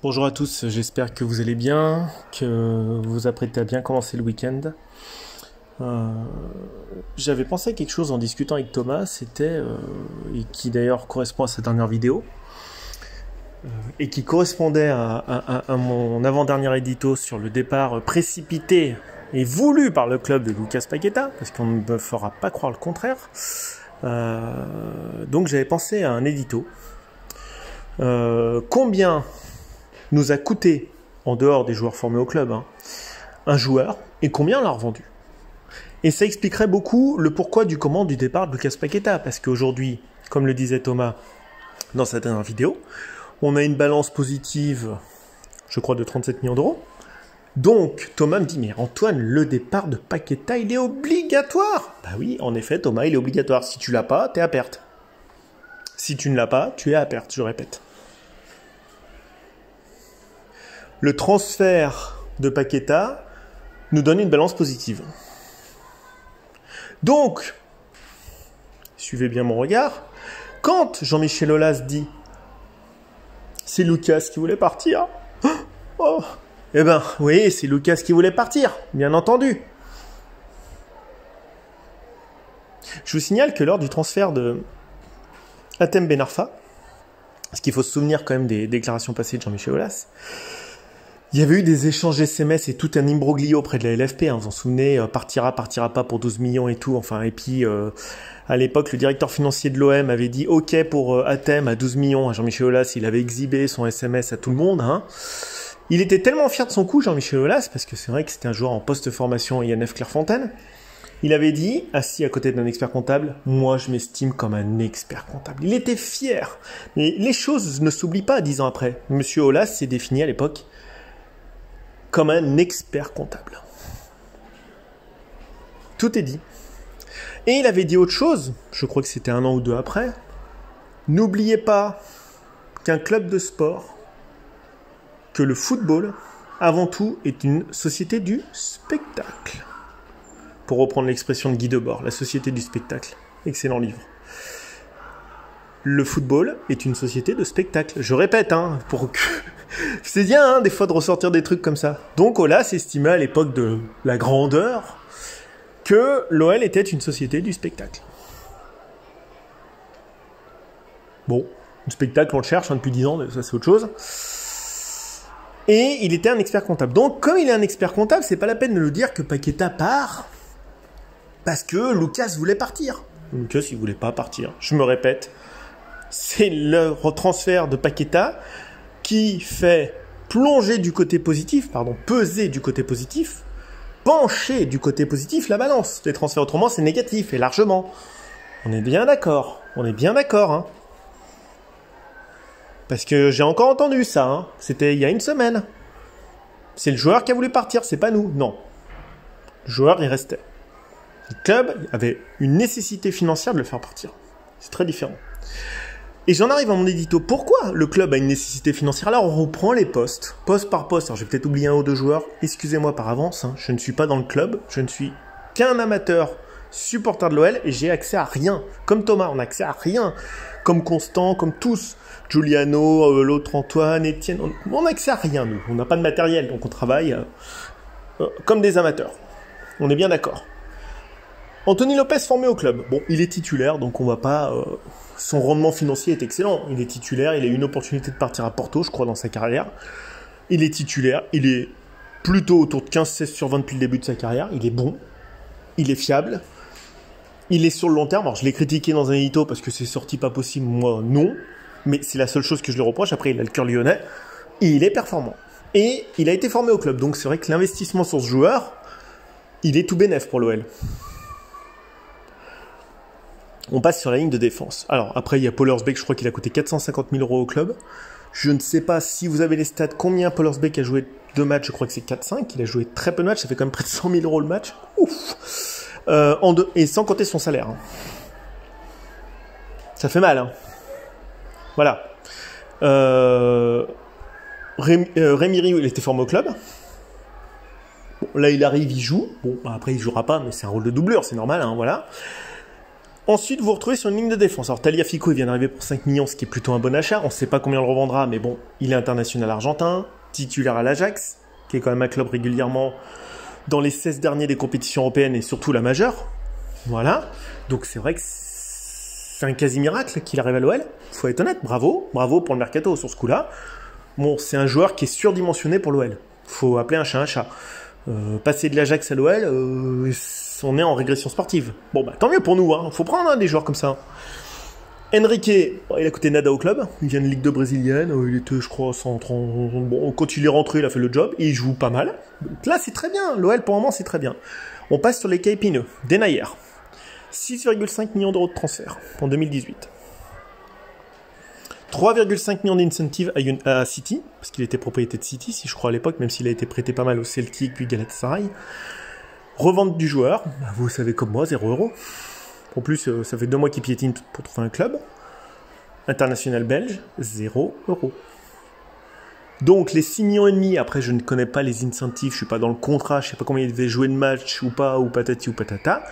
Bonjour à tous, j'espère que vous allez bien, que vous vous apprêtez à bien commencer le week-end. Euh, J'avais pensé à quelque chose en discutant avec Thomas, et qui d'ailleurs correspond à sa dernière vidéo, et qui correspondait à mon avant-dernier édito sur le départ précipité et voulu par le club de Lucas Paqueta, parce qu'on ne me fera pas croire le contraire. Donc j'avais pensé à un édito. Combien nous a coûté, en dehors des joueurs formés au club, un joueur, et combien on l'a revendu. Et ça expliquerait beaucoup le pourquoi du comment du départ de Lucas Paqueta, parce qu'aujourd'hui, comme le disait Thomas dans sa dernière vidéo, on a une balance positive, je crois, de 37 millions d'euros. Donc, Thomas me dit, mais Antoine, le départ de Paqueta, il est obligatoire. Bah oui, en effet, Thomas, il est obligatoire. Si tu l'as pas, t'es à perte. Si tu ne l'as pas, tu es à perte, je répète. Le transfert de Paqueta nous donne une balance positive. Donc, suivez bien mon regard, quand Jean-Michel Aulas dit « c'est Lucas qui voulait partir », oh, eh ben oui, c'est Lucas qui voulait partir, bien entendu. Je vous signale que lors du transfert de Hatem Ben Arfa, parce qu'il faut se souvenir quand même des déclarations passées de Jean-Michel Aulas, il y avait eu des échanges SMS et tout un imbroglio auprès de la LFP, vous vous en souvenez, partira pas pour 12 millions et tout, et puis à l'époque le directeur financier de l'OM avait dit ok pour Hatem à 12 millions, Jean-Michel Aulas, il avait exhibé son SMS à tout le monde, Il était tellement fier de son coup, Jean-Michel Aulas, parce que c'est vrai que c'était un joueur en post-formation INF Clairefontaine, il avait dit, assis à côté d'un expert comptable, moi je m'estime comme un expert comptable. Il était fier, mais les choses ne s'oublient pas 10 ans après. Monsieur Aulas s'est défini à l'époque comme un expert comptable. Tout est dit. Et il avait dit autre chose, je crois que c'était 1 an ou 2 après. N'oubliez pas qu'un club de sport, que le football, avant tout, est une société du spectacle. Pour reprendre l'expression de Guy Debord, la société du spectacle. Excellent livre. Le football est une société de spectacle. Je répète, pour que... C'est bien, des fois, de ressortir des trucs comme ça. Donc, Aulas estimait à l'époque de la grandeur que l'OL était une société du spectacle. Bon, le spectacle, on le cherche depuis 10 ans, mais ça, c'est autre chose. Et il était un expert comptable. Donc, comme il est un expert comptable, c'est pas la peine de nous dire que Paqueta part parce que Lucas voulait partir. Lucas, il voulait pas partir. Je me répète, c'est le transfert de Paqueta qui fait plonger du côté positif, peser du côté positif, pencher du côté positif la balance. Les transferts autrement, c'est négatif, et largement. On est bien d'accord, Parce que j'ai encore entendu ça, C'était il y a 1 semaine. C'est le joueur qui a voulu partir, c'est pas nous, non. Le joueur, il restait. Le club avait une nécessité financière de le faire partir. C'est très différent. Et j'en arrive à mon édito. Pourquoi le club a une nécessité financière? Là, on reprend les postes, poste par poste. Alors, j'ai peut-être oublié 1 ou 2 joueurs. Excusez-moi par avance. Je ne suis pas dans le club. Je ne suis qu'un amateur supporter de l'OL et j'ai accès à rien. Comme Thomas, on n'a accès à rien. Comme Constant, comme tous. Giuliano, l'autre Antoine, Étienne. On n'a accès à rien, nous. On n'a pas de matériel, donc on travaille comme des amateurs. On est bien d'accord. Anthony Lopez formé au club. Bon, il est titulaire, donc on va pas... Son rendement financier est excellent. Il est titulaire, il a eu une opportunité de partir à Porto, je crois, dans sa carrière. Il est titulaire, il est plutôt autour de 15-16 sur 20 depuis le début de sa carrière. Il est bon, il est fiable, il est sur le long terme. Alors, je l'ai critiqué dans un édito parce que c'est sorti pas possible, moi, non. Mais c'est la seule chose que je lui reproche. Après, il a le cœur lyonnais et il est performant. Et il a été formé au club. Donc, c'est vrai que l'investissement sur ce joueur, il est tout bénef pour l'OL. On passe sur la ligne de défense. Alors, après, il y a Paul Hersbeek, je crois qu'il a coûté 450 000 € au club. Je ne sais pas si vous avez les stats, combien Paul Hersbeek a joué de matchs, je crois que c'est 4-5. Il a joué très peu de matchs, ça fait quand même près de 100 000 € le match. Ouf et sans compter son salaire. Ça fait mal, Voilà. Rémi Riou, il était formé au club. Bon, là, il arrive, il joue. Bon, après, il jouera pas, mais c'est un rôle de doublure, c'est normal, voilà. Ensuite, vous vous retrouvez sur une ligne de défense. Alors, Tagliafico, il vient d'arriver pour 5 millions, ce qui est plutôt un bon achat. On ne sait pas combien on le revendra, mais bon, il est international argentin, titulaire à l'Ajax, qui est quand même un club régulièrement dans les 16 derniers des compétitions européennes et surtout la majeure. Voilà. Donc, c'est vrai que c'est un quasi-miracle qu'il arrive à l'OL. Faut être honnête. Bravo. Bravo pour le mercato sur ce coup-là. Bon, c'est un joueur qui est surdimensionné pour l'OL. Faut appeler un chat un chat. Passer de l'Ajax à l'OL, on est en régression sportive. Bon, bah tant mieux pour nous, hein. Faut prendre des joueurs comme ça. Enrique, il a coûté nada au club. Il vient de Ligue 2 brésilienne. Il était, je crois, 130. Bon, quand il est rentré, il a fait le job. Et il joue pas mal. Donc là, c'est très bien. L'OL, pour le moment, c'est très bien. On passe sur les cas épineux. Denayer. 6,5 millions d'euros de transfert en 2018. 3,5 millions d'incentive à City, parce qu'il était propriété de City, si je crois à l'époque, même s'il a été prêté pas mal au Celtic puis Galatasaray. Revente du joueur, bah vous savez comme moi, 0 €. En plus, ça fait 2 mois qu'il piétine pour trouver un club. International belge, 0 €. Donc les 6,5 millions, après je ne connais pas les incentives, je suis pas dans le contrat, je sais pas combien il devait jouer de match ou pas, ou patati ou patata.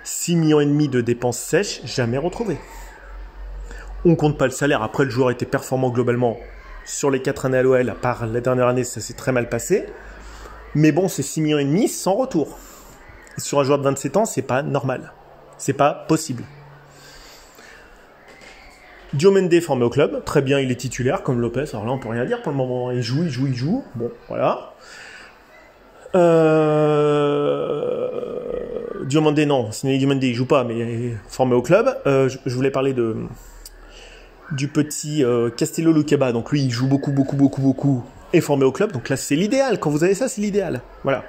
6,5 millions de dépenses sèches, jamais retrouvées. On compte pas le salaire. Après, le joueur était performant globalement sur les 4 années à l'OL. À part la dernière année, ça s'est très mal passé. Mais bon, c'est 6,5 millions sans retour. Et sur un joueur de 27 ans, c'est pas normal. C'est pas possible. Diomende formé au club. Très bien, il est titulaire comme Lopez. Alors là, on peut rien dire pour le moment. Il joue. Bon, voilà. Diomende, non. Diomende, il joue pas, mais formé au club. Je voulais parler du petit Castello Luqueba. Donc lui, il joue beaucoup, et formé au club. Donc là, c'est l'idéal. Quand vous avez ça, c'est l'idéal. Voilà.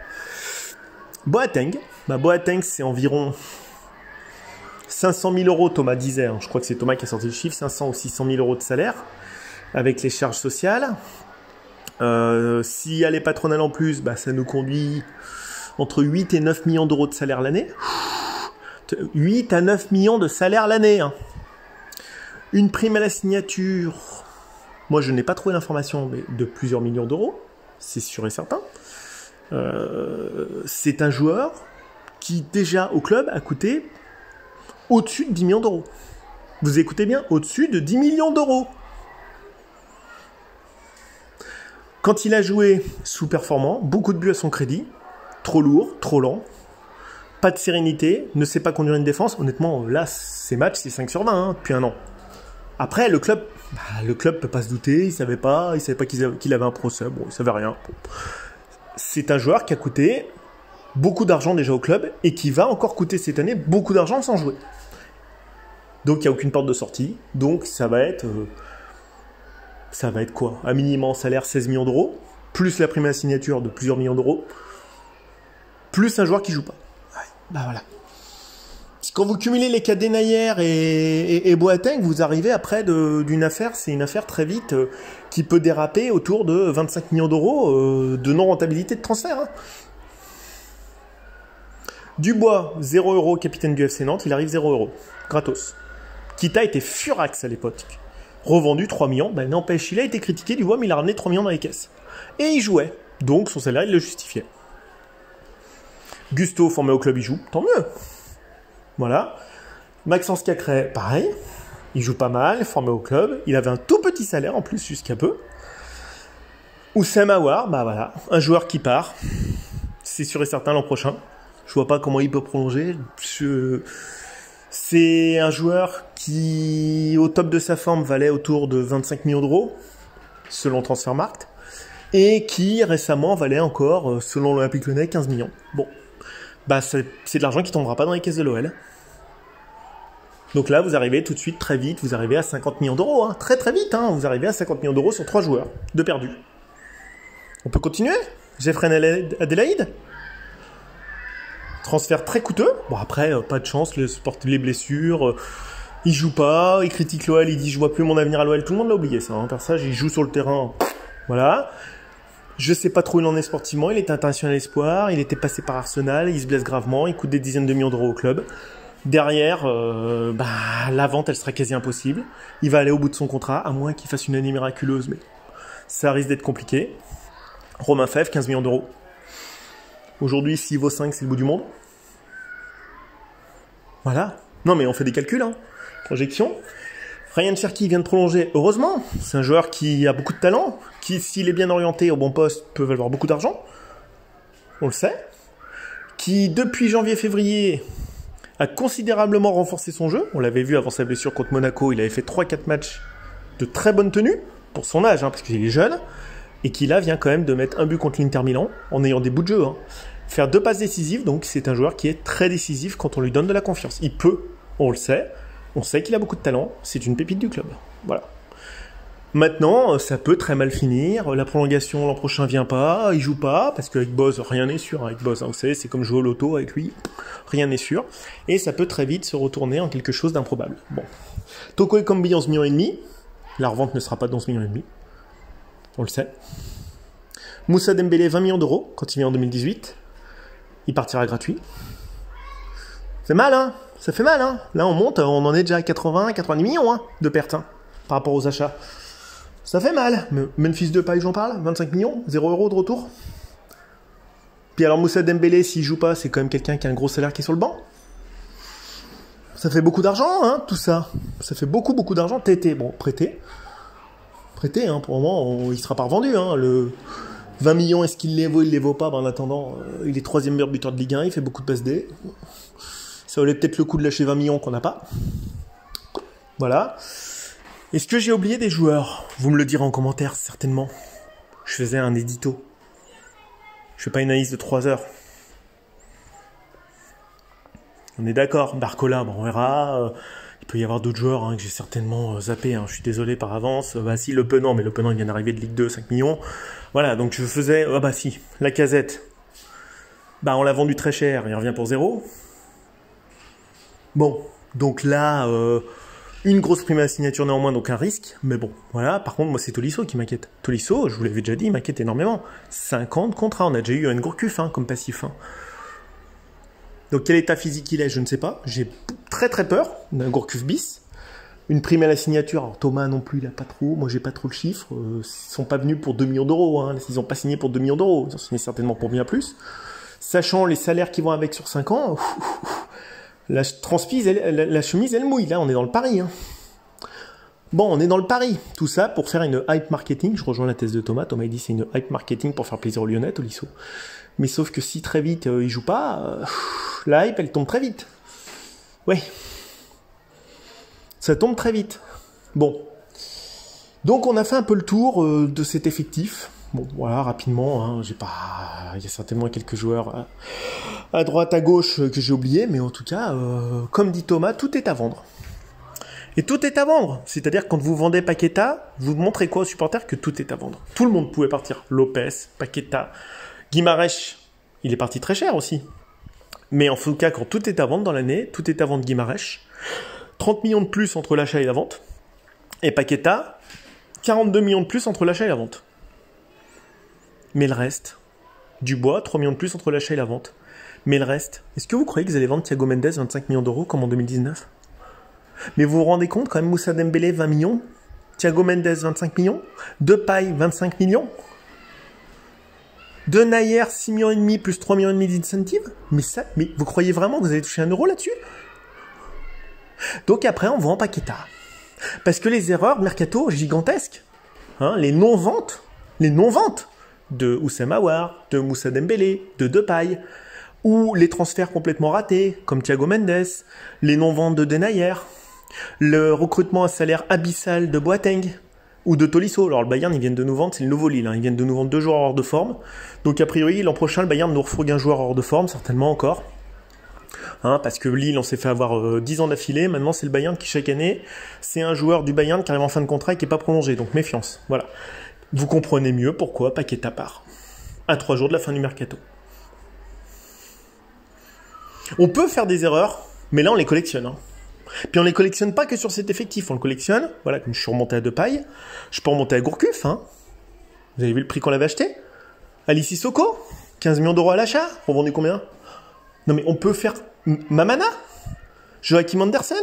Boateng. Boateng, c'est environ 500 000 €, Thomas disait. Je crois que c'est Thomas qui a sorti le chiffre. 500 ou 600 000 € de salaire, avec les charges sociales. S'il y a les patronales en plus, ça nous conduit entre 8 et 9 millions d'euros de salaire l'année. 8 à 9 millions de salaire l'année, hein. Une prime à la signature, moi je n'ai pas trouvé l'information, mais de plusieurs millions d'euros, c'est sûr et certain. C'est un joueur qui déjà au club a coûté au-dessus de 10 millions d'euros. Vous écoutez bien, au-dessus de 10 millions d'euros. Quand il a joué sous-performant, beaucoup de buts à son crédit, trop lourd, trop lent, pas de sérénité, ne sait pas conduire une défense. Honnêtement, là, ces matchs, c'est 5 sur 20 depuis un an. Après, le club peut pas se douter, il savait pas qu'il avait un procès, bon, il savait rien. C'est un joueur qui a coûté beaucoup d'argent déjà au club et qui va encore coûter cette année beaucoup d'argent sans jouer. Donc, il n'y a aucune porte de sortie. Donc, ça va être quoi? Un minimum salaire 16 millions d'euros, plus la prime à la signature de plusieurs millions d'euros, plus un joueur qui joue pas. Ouais, voilà. Quand vous cumulez les cas Denayer et Boateng, vous arrivez après d'une affaire, c'est une affaire très vite qui peut déraper autour de 25 millions d'euros de non-rentabilité de transfert. Hein. Dubois, 0 €, capitaine du FC Nantes, il arrive 0 €, gratos. Kita était furax à l'époque. Revendu 3 millions, n'empêche, il a été critiqué, Dubois, mais il a ramené 3 millions dans les caisses. Et il jouait, donc son salaire, il le justifiait. Gusto, formé au club, il joue, tant mieux. Voilà. Maxence Cacré, pareil. Il joue pas mal, formé au club. Il avait un tout petit salaire en plus jusqu'à peu. Oussem Aouar, voilà. Un joueur qui part. C'est sûr et certain l'an prochain. Je vois pas comment il peut prolonger. C'est un joueur qui, au top de sa forme, valait autour de 25 millions d'euros, selon Transfermarkt. Et qui, récemment, valait encore, selon l'Olympique Lyonnais, 15 millions. Bon. C'est de l'argent qui tombera pas dans les caisses de l'OL. Donc là, vous arrivez tout de suite, très vite, vous arrivez à 50 millions d'euros. Hein. Très très vite, hein. Vous arrivez à 50 millions d'euros sur 3 joueurs. 2 perdus. On peut continuer? Jeffrey Adélaïde? Transfert très coûteux. Bon après, pas de chance, les blessures. Il joue pas, il critique l'OL, il dit je vois plus mon avenir à l'OL. Tout le monde l'a oublié ça. Hein. Personnage, il joue sur le terrain. Voilà. Je sais pas trop où il en est sportivement, il était international espoir, il était passé par Arsenal, il se blesse gravement, il coûte des dizaines de millions d'euros au club. Derrière, la vente, elle sera quasi impossible. Il va aller au bout de son contrat, à moins qu'il fasse une année miraculeuse, mais ça risque d'être compliqué. Romain Fèvre, 15 millions d'euros. Aujourd'hui, s'il vaut 5, c'est le bout du monde. Voilà. Non, mais on fait des calculs, hein. Projection. Ryan Cherki vient de prolonger, heureusement. C'est un joueur qui a beaucoup de talent, qui, s'il est bien orienté au bon poste, peut valoir beaucoup d'argent. On le sait. Qui, depuis janvier-février, a considérablement renforcé son jeu. On l'avait vu avant sa blessure contre Monaco, il avait fait 3-4 matchs de très bonne tenue, pour son âge, hein, parce qu'il est jeune, et qui là vient quand même de mettre un but contre l'Inter Milan, en ayant des bouts de jeu. Hein. Faire 2 passes décisives, donc c'est un joueur qui est très décisif quand on lui donne de la confiance. Il peut, on le sait, on sait qu'il a beaucoup de talent, c'est une pépite du club. Voilà. Maintenant, ça peut très mal finir, la prolongation l'an prochain vient pas, il joue pas, parce qu'avec Boz, rien n'est sûr avec Boz, hein, vous savez, c'est comme jouer au loto avec lui, rien n'est sûr, et ça peut très vite se retourner en quelque chose d'improbable. Bon. Toko Ekambi 11,5 millions, la revente ne sera pas de 11,5 millions, on le sait. Moussa Dembélé 20 millions d'euros, quand il vient en 2018, il partira gratuit. C'est mal, hein, ça fait mal, hein, là on monte, on en est déjà à 80-90 millions hein, de pertes, hein, par rapport aux achats. Ça fait mal. Memphis Depay, j'en parle. 25 millions, 0 € de retour. Puis alors Moussa Dembélé, s'il joue pas, c'est quand même quelqu'un qui a un gros salaire qui est sur le banc. Ça fait beaucoup d'argent, hein, tout ça. Ça fait beaucoup d'argent. Tété, bon, prêté. Prêté, hein, pour le moment, il sera pas revendu. Hein. Le 20 millions, est-ce qu'il les vaut, il les vaut pas? Ben, en attendant, il est 3e meilleur buteur de Ligue 1, il fait beaucoup de passes D. Ça valait peut-être le coup de lâcher 20 millions qu'on n'a pas. Voilà. Est-ce que j'ai oublié des joueurs? Vous me le direz en commentaire, certainement. Je faisais un édito. Je fais pas une analyse de 3 heures. On est d'accord. Barcola, bon, on verra. Il peut y avoir d'autres joueurs hein, que j'ai certainement zappé. Hein. Je suis désolé par avance. Bah si, Le Penant, mais Le Penant, il vient d'arriver de Ligue 2, 5 millions. Voilà, donc je faisais... Ah bah si, Lacazette. Bah on l'a vendu très cher, il revient pour 0. Bon, donc là... Une grosse prime à la signature néanmoins, donc un risque. Mais bon, voilà. Par contre, moi, c'est Tolisso qui m'inquiète. Tolisso, je vous l'avais déjà dit, il m'inquiète énormément. 50 contrats. On a déjà eu un Gourcuff hein, comme passif. Hein. Donc, quel état physique il est, je ne sais pas. J'ai très peur d'un Gourcuff bis. Une prime à la signature. Alors, Thomas non plus, il n'a pas trop. Moi, j'ai pas trop le chiffre. Ils sont pas venus pour 2 millions d'euros. Hein. Ils n'ont pas signé pour 2 millions d'euros. Ils ont signé certainement pour bien plus. Sachant les salaires qui vont avec sur 5 ans... La chemise, elle mouille. Là, on est dans le pari. Hein. Bon, on est dans le pari. Tout ça pour faire une hype marketing. Je rejoins la thèse de Thomas. Thomas, il dit c'est une hype marketing pour faire plaisir aux Lyonnais, Tolisso. Mais sauf que si très vite, il joue pas, la hype, elle tombe très vite. Ouais. Ça tombe très vite. Bon. Donc, on a fait un peu le tour de cet effectif. Bon, voilà, rapidement, hein, j'ai pas... Il y a certainement quelques joueurs à droite, à gauche que j'ai oubliés, mais en tout cas, comme dit Thomas, tout est à vendre. Et tout est à vendre. C'est-à-dire, quand vous vendez Paqueta, vous montrez quoi aux supporters? Que tout est à vendre. Tout le monde pouvait partir. Lopez, Paqueta, Guimarães, il est parti très cher aussi. Mais en tout cas, quand tout est à vendre dans l'année, tout est à vendre Guimarães. 30 millions de plus entre l'achat et la vente. Et Paqueta, 42 millions de plus entre l'achat et la vente. Mais le reste, Dubois, 3 millions de plus entre l'achat et la vente. Mais le reste, est-ce que vous croyez que vous allez vendre Thiago Mendes 25 millions d'euros comme en 2019? Mais vous vous rendez compte quand même, Moussa Dembélé 20 millions, Thiago Mendes 25 millions, Depay 25 millions, De Nayer 6 millions et demi plus 3 millions et demi d'incentive? Mais vous croyez vraiment que vous allez toucher 1 euro là-dessus? Donc après, on vend Paqueta. Parce que les erreurs mercato gigantesques, hein, les non-ventes de Houssem Aouar, de Moussa Dembélé, de Depay, ou les transferts complètement ratés, comme Thiago Mendes, les non-ventes de Denayer, le recrutement à salaire abyssal de Boateng, ou de Tolisso. Alors le Bayern, ils viennent de nous vendre, c'est le nouveau Lille, hein, ils viennent de nous vendre 2 joueurs hors de forme. Donc a priori, l'an prochain, le Bayern nous refourgue un joueur hors de forme, certainement encore. Hein, parce que Lille, on s'est fait avoir 10 ans d'affilée, maintenant c'est le Bayern qui, chaque année, c'est un joueur du Bayern qui arrive en fin de contrat et qui n'est pas prolongé, donc méfiance, voilà. Vous comprenez mieux pourquoi Paqueta part. À 3 jours de la fin du mercato. On peut faire des erreurs, mais là on les collectionne. Hein. Puis on les collectionne pas que sur cet effectif, on le collectionne. Voilà, comme je suis remonté à Depay, je peux remonter à Gourcuff. Hein. Vous avez vu le prix qu'on l'avait acheté? Alice Sissoko, 15 millions d'euros à l'achat, revendu combien? Non mais on peut faire Mamana, Joachim Andersen.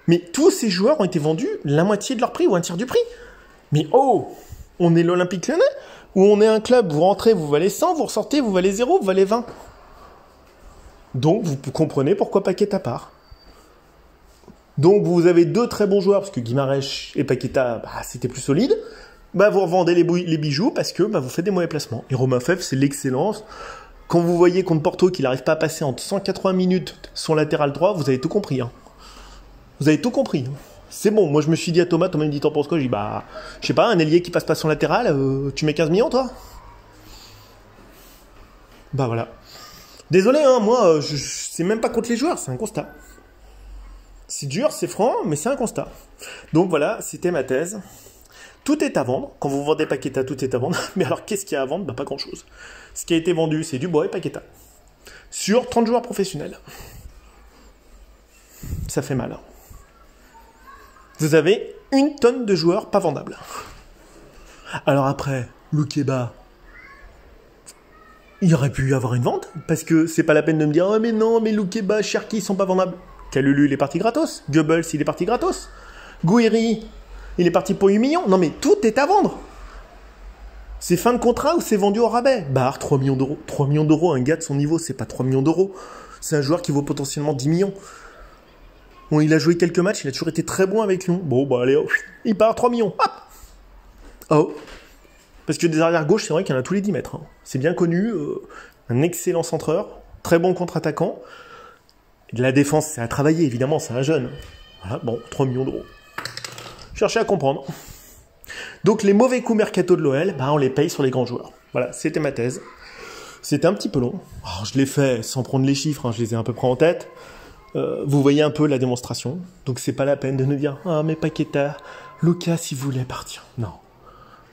Mais tous ces joueurs ont été vendus la moitié de leur prix ou un tiers du prix. Mais oh, on est l'Olympique Lyonnais ou on est un club, vous rentrez, vous valez 100, vous ressortez, vous valez 0, vous valez 20. Donc, vous comprenez pourquoi Paqueta part. Donc, vous avez deux très bons joueurs, parce que Guimarães et Paqueta, bah, c'était plus solide. Bah, vous revendez les bijoux parce que bah, vous faites des mauvais placements. Et Romain Fèvre, c'est l'excellence. Quand vous voyez contre Porto qu'il n'arrive pas à passer en 180 minutes son latéral droit, vous avez tout compris. Hein. Vous avez tout compris. C'est bon, moi je me suis dit à Thomas me dit t'en penses quoi? Je dis bah, je sais pas, un ailier qui passe pas son latéral, tu mets 15 millions toi? Bah voilà. Désolé, hein, moi, c'est même pas contre les joueurs, c'est un constat. C'est dur, c'est franc, mais c'est un constat. Donc voilà, c'était ma thèse. Tout est à vendre. Quand vous vendez Paqueta, tout est à vendre. Mais alors, qu'est-ce qu'il y a à vendre? Bah, pas grand-chose. Ce qui a été vendu, c'est Dubois et Paqueta. Sur 30 joueurs professionnels. Ça fait mal. Vous avez 1 tonne de joueurs pas vendables. Alors après, Loukeba, il aurait pu y avoir une vente, parce que c'est pas la peine de me dire « Oh mais non, mais Loukeba, Cherki, ils sont pas vendables. » Kalulu, il est parti gratos. Goebbels, il est parti gratos. Gouiri, il est parti pour 8 millions. Non mais tout est à vendre. C'est fin de contrat ou c'est vendu au rabais? Bah, 3 millions d'euros. 3 millions d'euros, un gars de son niveau, c'est pas 3 millions d'euros. C'est un joueur qui vaut potentiellement 10 millions. Bon, il a joué quelques matchs, il a toujours été très bon avec Lyon. Bon, bah allez, il part 3 millions. Hop. Oh. Parce que des arrières gauche, c'est vrai qu'il y en a tous les 10 mètres. Hein. C'est bien connu. Un excellent centreur, très bon contre-attaquant. De la défense, c'est à travailler, évidemment, c'est un jeune. Voilà, bon, 3 millions d'euros. Cherchez à comprendre. Donc les mauvais coups mercato de l'OL, bah, on les paye sur les grands joueurs. Voilà, c'était ma thèse. C'était un petit peu long. Alors, je l'ai fait sans prendre les chiffres, hein, je les ai à peu près en tête. Vous voyez un peu la démonstration. Donc c'est pas la peine de nous dire « Ah, mais Paqueta, Lucas, il voulait partir. » Non.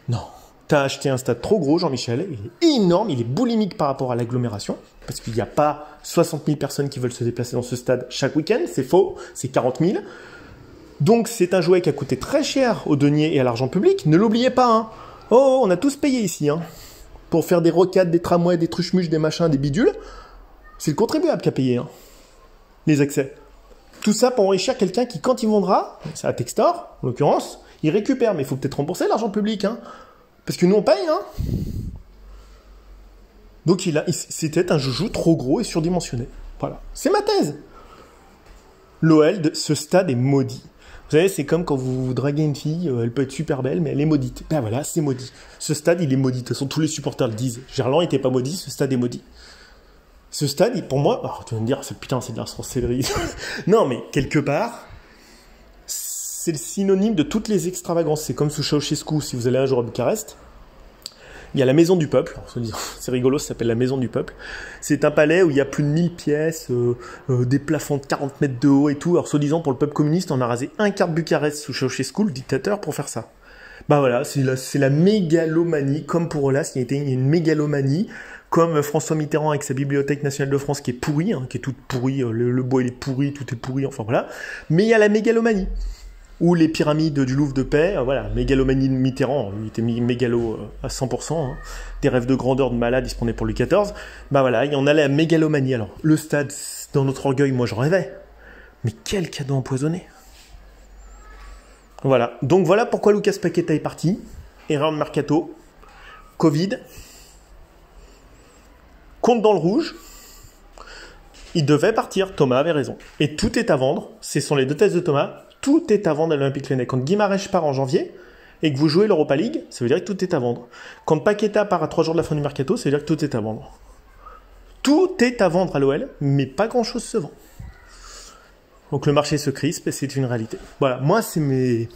Non. T'as acheté un stade trop gros, Jean-Michel. Il est énorme, il est boulimique par rapport à l'agglomération. Parce qu'il n'y a pas 60 000 personnes qui veulent se déplacer dans ce stade chaque week-end. C'est faux, c'est 40 000. Donc c'est un jouet qui a coûté très cher aux deniers et à l'argent public. Ne l'oubliez pas. Hein. Oh, on a tous payé ici. Hein. Pour faire des rocades, des tramways, des truchemuches, des machins, des bidules. C'est le contribuable qui a payé. Hein. Les accès. Tout ça pour enrichir quelqu'un qui, quand il vendra, c'est à Textor, en l'occurrence, il récupère. Mais il faut peut-être rembourser l'argent public. Hein. Parce que nous, on paye. Hein. Donc c'était un joujou trop gros et surdimensionné. Voilà. C'est ma thèse. L'OL, ce stade est maudit. Vous savez, c'est comme quand vous draguez une fille, elle peut être super belle, mais elle est maudite. Ben voilà, c'est maudit. Ce stade, il est maudit. De toute façon, tous les supporters le disent. Gerland n'était pas maudit, ce stade est maudit. Ce stade, pour moi... Oh, tu vas me dire, putain, c'est de la sorcellerie. Non, mais quelque part, c'est le synonyme de toutes les extravagances. C'est comme sous Ceausescu, si vous allez un jour à Bucarest. Il y a la Maison du Peuple. C'est rigolo, ça s'appelle la Maison du Peuple. C'est un palais où il y a plus de 1000 pièces, des plafonds de 40 mètres de haut et tout. Alors, soi-disant, pour le peuple communiste, on a rasé un quart de Bucarest sous Ceausescu, le dictateur, pour faire ça. Bah voilà, c'est la mégalomanie, comme pour Olas, il y a une mégalomanie, comme François Mitterrand avec sa Bibliothèque nationale de France qui est pourrie, hein, qui est toute pourrie, le bois il est pourri, tout est pourri, enfin voilà. Mais il y a la mégalomanie. Ou les pyramides du Louvre de Paix, voilà, mégalomanie de Mitterrand, il était mégalo à 100%, hein, des rêves de grandeur de malade, il se prenait pour Louis XIV, bah voilà, il y en a la mégalomanie. Alors, le stade, dans notre orgueil, moi j'en rêvais, mais quel cadeau empoisonné. Voilà, donc voilà pourquoi Lucas Paqueta est parti, erreur de mercato, Covid, compte dans le rouge, il devait partir, Thomas avait raison, et tout est à vendre, ce sont les deux thèses de Thomas. Tout est à vendre à l'Olympique Lyonnais. Quand Guimarães part en janvier et que vous jouez l'Europa League, ça veut dire que tout est à vendre. Quand Paqueta part à 3 jours de la fin du mercato, ça veut dire que tout est à vendre. Tout est à vendre à l'OL, mais pas grand-chose se vend. Donc le marché se crispe et c'est une réalité. Voilà, moi c'est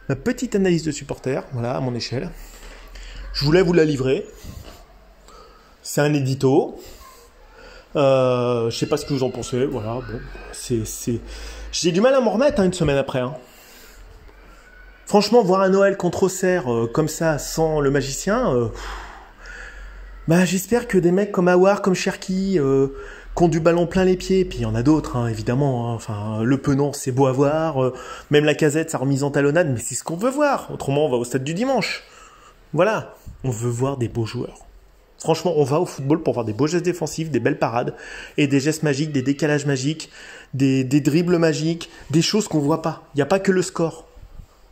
ma petite analyse de supporter, voilà, à mon échelle. Je voulais vous la livrer. C'est un édito. Je sais pas ce que vous en pensez, voilà, bon, J'ai du mal à m'en remettre une semaine après. Hein. Franchement, voir un Noël contre Auxerre comme ça, sans le magicien, bah, j'espère que des mecs comme Aouar, comme Cherki, qui ont du ballon plein les pieds, puis il y en a d'autres, hein, évidemment. Hein. Enfin, le Penon, c'est beau à voir. Même la Casette, sa remise en talonnade, mais c'est ce qu'on veut voir. Autrement, on va au stade du dimanche. Voilà, on veut voir des beaux joueurs. Franchement, on va au football pour voir des beaux gestes défensifs, des belles parades, et des gestes magiques, des décalages magiques, des dribbles magiques, des choses qu'on voit pas. Il n'y a pas que le score.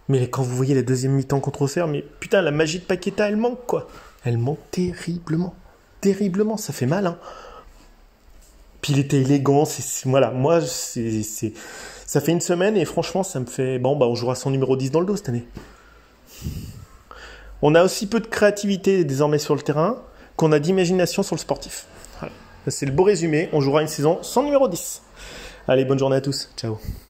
Mais quand vous voyez la deuxième mi-temps contre Auxerre, mais putain, la magie de Paqueta, elle manque, quoi. Elle manque terriblement. Terriblement, ça fait mal, hein. Puis il était élégant. Voilà, moi, ça fait une semaine et franchement, ça me fait... Bon, bah, on jouera son numéro 10 dans le dos cette année. On a aussi peu de créativité désormais sur le terrain qu'on a d'imagination sur le sportif. Voilà. C'est le beau résumé. On jouera une saison sans numéro 10. Allez, bonne journée à tous. Ciao.